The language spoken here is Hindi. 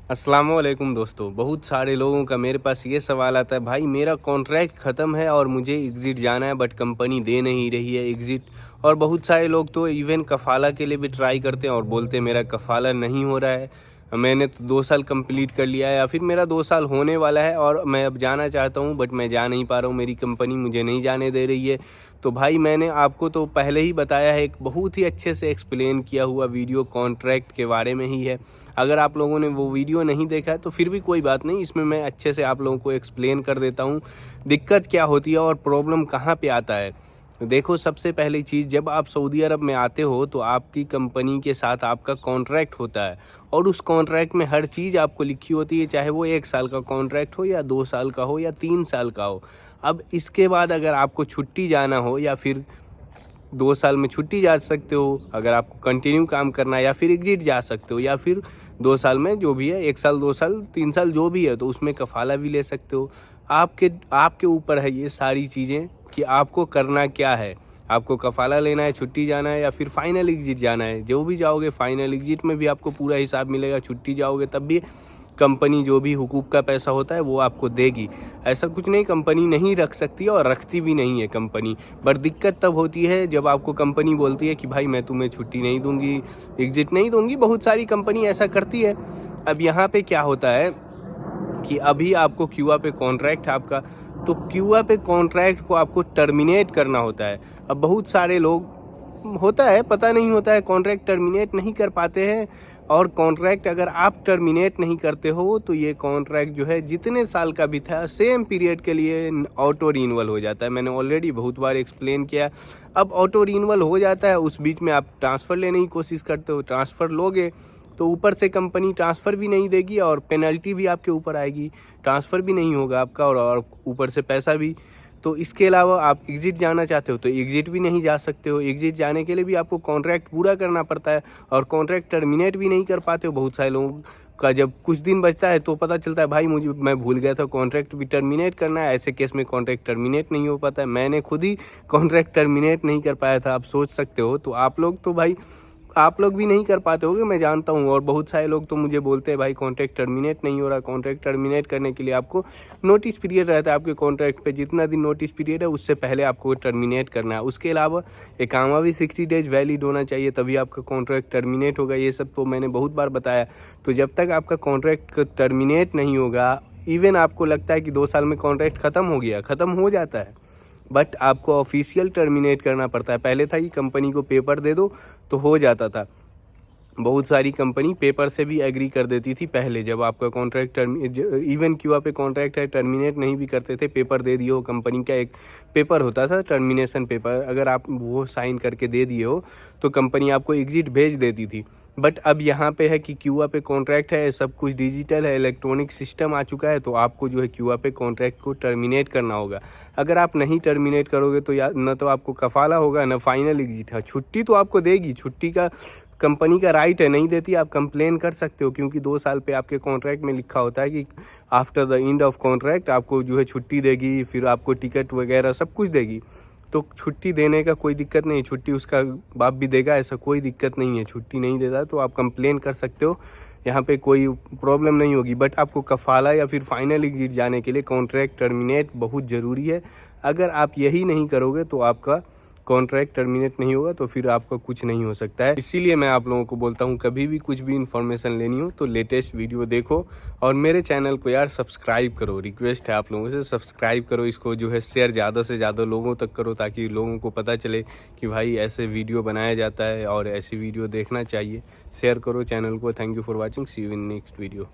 अस्सलामुअलैकुम दोस्तों। बहुत सारे लोगों का मेरे पास ये सवाल आता है, भाई मेरा कॉन्ट्रैक्ट ख़त्म है और मुझे एग्ज़िट जाना है बट कंपनी दे नहीं रही है एग्ज़िट। और बहुत सारे लोग तो इवन कफ़ाला के लिए भी ट्राई करते हैं और बोलते हैं मेरा कफ़ाला नहीं हो रहा है, मैंने तो 2 साल कंप्लीट कर लिया है या फिर मेरा 2 साल होने वाला है और मैं अब जाना चाहता हूँ बट मैं जा नहीं पा रहा हूँ, मेरी कंपनी मुझे नहीं जाने दे रही है। तो भाई मैंने आपको तो पहले ही बताया है, एक बहुत ही अच्छे से एक्सप्लेन किया हुआ वीडियो कॉन्ट्रैक्ट के बारे में ही है। अगर आप लोगों ने वो वीडियो नहीं देखा है तो फिर भी कोई बात नहीं, इसमें मैं अच्छे से आप लोगों को एक्सप्लेन कर देता हूँ दिक्कत क्या होती है और प्रॉब्लम कहाँ पे आता है। देखो, सबसे पहली चीज़, जब आप सऊदी अरब में आते हो तो आपकी कंपनी के साथ आपका कॉन्ट्रैक्ट होता है और उस कॉन्ट्रैक्ट में हर चीज़ आपको लिखी होती है, चाहे वो 1 साल का कॉन्ट्रैक्ट हो या 2 साल का हो या 3 साल का हो। अब इसके बाद अगर आपको छुट्टी जाना हो या फिर 2 साल में छुट्टी जा सकते हो, अगर आपको कंटिन्यू काम करना है, या फिर एग्जिट जा सकते हो, या फिर 2 साल में जो भी है, 1 साल 2 साल 3 साल जो भी है, तो उसमें कफ़ाला भी ले सकते हो। आपके आपके ऊपर है ये सारी चीज़ें कि आपको करना क्या है। आपको कफ़ाला लेना है, छुट्टी जाना है या फिर फाइनल एग्जिट जाना है। जो भी जाओगे फाइनल एग्जिट में भी आपको पूरा हिसाब मिलेगा, छुट्टी जाओगे तब भी कंपनी जो भी हुकूक का पैसा होता है वो आपको देगी। ऐसा कुछ नहीं, कंपनी नहीं रख सकती और रखती भी नहीं है कंपनी। बट दिक्कत तब होती है जब आपको कंपनी बोलती है कि भाई मैं तुम्हें छुट्टी नहीं दूंगी, एग्जिट नहीं दूंगी। बहुत सारी कंपनी ऐसा करती है। अब यहाँ पे क्या होता है कि अभी आपको क्यूआ पे कॉन्ट्रैक्ट है आपका, तो क्यूआ पे कॉन्ट्रैक्ट को आपको टर्मिनेट करना होता है। अब बहुत सारे लोग, होता है, पता नहीं होता है, कॉन्ट्रैक्ट टर्मिनेट नहीं कर पाते हैं। और कॉन्ट्रैक्ट अगर आप टर्मिनेट नहीं करते हो तो ये कॉन्ट्रैक्ट जो है जितने साल का भी था सेम पीरियड के लिए ऑटो रिन्यूअल हो जाता है। मैंने ऑलरेडी बहुत बार एक्सप्लेन किया। अब ऑटो रिन्यूअल हो जाता है, उस बीच में आप ट्रांसफ़र लेने की कोशिश करते हो, ट्रांसफ़र लोगे तो ऊपर से कंपनी ट्रांसफ़र भी नहीं देगी और पेनल्टी भी आपके ऊपर आएगी, ट्रांसफ़र भी नहीं होगा आपका और ऊपर से पैसा भी। तो इसके अलावा आप एग्जिट जाना चाहते हो तो एग्जिट भी नहीं जा सकते हो। एग्जिट जाने के लिए भी आपको कॉन्ट्रैक्ट पूरा करना पड़ता है और कॉन्ट्रैक्ट टर्मिनेट भी नहीं कर पाते हो। बहुत सारे लोगों का जब कुछ दिन बचता है तो पता चलता है भाई मैं भूल गया था कॉन्ट्रैक्ट भी टर्मिनेट करना है। ऐसे केस में कॉन्ट्रैक्ट टर्मिनेट नहीं हो पाता है। मैंने खुद ही कॉन्ट्रैक्ट टर्मिनेट नहीं कर पाया था, आप सोच सकते हो। तो आप लोग भी नहीं कर पाते होगे, मैं जानता हूँ। और बहुत सारे लोग तो मुझे बोलते हैं भाई कॉन्ट्रैक्ट टर्मिनेट नहीं हो रहा। कॉन्ट्रैक्ट टर्मिनेट करने के लिए आपको नोटिस पीरियड रहता है आपके कॉन्ट्रैक्ट पे, जितना दिन नोटिस पीरियड है उससे पहले आपको टर्मिनेट करना है। उसके अलावा इकामा भी 60 डेज वैलिड होना चाहिए, तभी आपका कॉन्ट्रैक्ट टर्मिनेट होगा। ये सब तो मैंने बहुत बार बताया। तो जब तक आपका कॉन्ट्रैक्ट टर्मिनेट नहीं होगा, इवन आपको लगता है कि 2 साल में कॉन्ट्रैक्ट ख़त्म हो गया, ख़त्म हो जाता है, बट आपको ऑफिशियल टर्मिनेट करना पड़ता है। पहले था कि कंपनी को पेपर दे दो तो हो जाता था। बहुत सारी कंपनी पेपर से भी एग्री कर देती थी पहले, जब आपका कॉन्ट्रैक्ट इवन क्यूआ पे कॉन्ट्रैक्ट है टर्मिनेट नहीं भी करते थे, पेपर दे दिए हो, कंपनी का एक पेपर होता था टर्मिनेशन पेपर, अगर आप वो साइन करके दे दिए हो तो कंपनी आपको एग्जिट भेज देती थी। बट अब यहाँ पे है कि क्यूआ पे कॉन्ट्रैक्ट है, सब कुछ डिजिटल है, इलेक्ट्रॉनिक सिस्टम आ चुका है, तो आपको जो है क्यूआ पे कॉन्ट्रैक्ट को टर्मिनेट करना होगा। अगर आप नहीं टर्मिनेट करोगे तो या न तो आपको कफाला होगा न फाइनल एग्जिट है। छुट्टी तो आपको देगी, छुट्टी का कंपनी का राइट है, नहीं देती आप कंप्लेन कर सकते हो, क्योंकि 2 साल पे आपके कॉन्ट्रैक्ट में लिखा होता है कि after the end of contract आपको जो है छुट्टी देगी, फिर आपको टिकट वगैरह सब कुछ देगी। तो छुट्टी देने का कोई दिक्कत नहीं, छुट्टी उसका बाप भी देगा, ऐसा कोई दिक्कत नहीं है। छुट्टी नहीं देता तो आप कंप्लेन कर सकते हो, यहाँ पे कोई प्रॉब्लम नहीं होगी। बट आपको कफाला या फिर फाइनल एग्जिट जाने के लिए कॉन्ट्रैक्ट टर्मिनेट बहुत ज़रूरी है। अगर आप यही नहीं करोगे तो आपका कॉन्ट्रैक्ट टर्मिनेट नहीं होगा, तो फिर आपका कुछ नहीं हो सकता है। इसीलिए मैं आप लोगों को बोलता हूँ, कभी भी कुछ भी इन्फॉर्मेशन लेनी हो तो लेटेस्ट वीडियो देखो और मेरे चैनल को यार सब्सक्राइब करो। रिक्वेस्ट है आप लोगों से, सब्सक्राइब करो, इसको जो है शेयर ज़्यादा से ज़्यादा लोगों तक करो, ताकि लोगों को पता चले कि भाई ऐसे वीडियो बनाया जाता है और ऐसी वीडियो देखना चाहिए। शेयर करो चैनल को। Thank you for watching, see you in next video.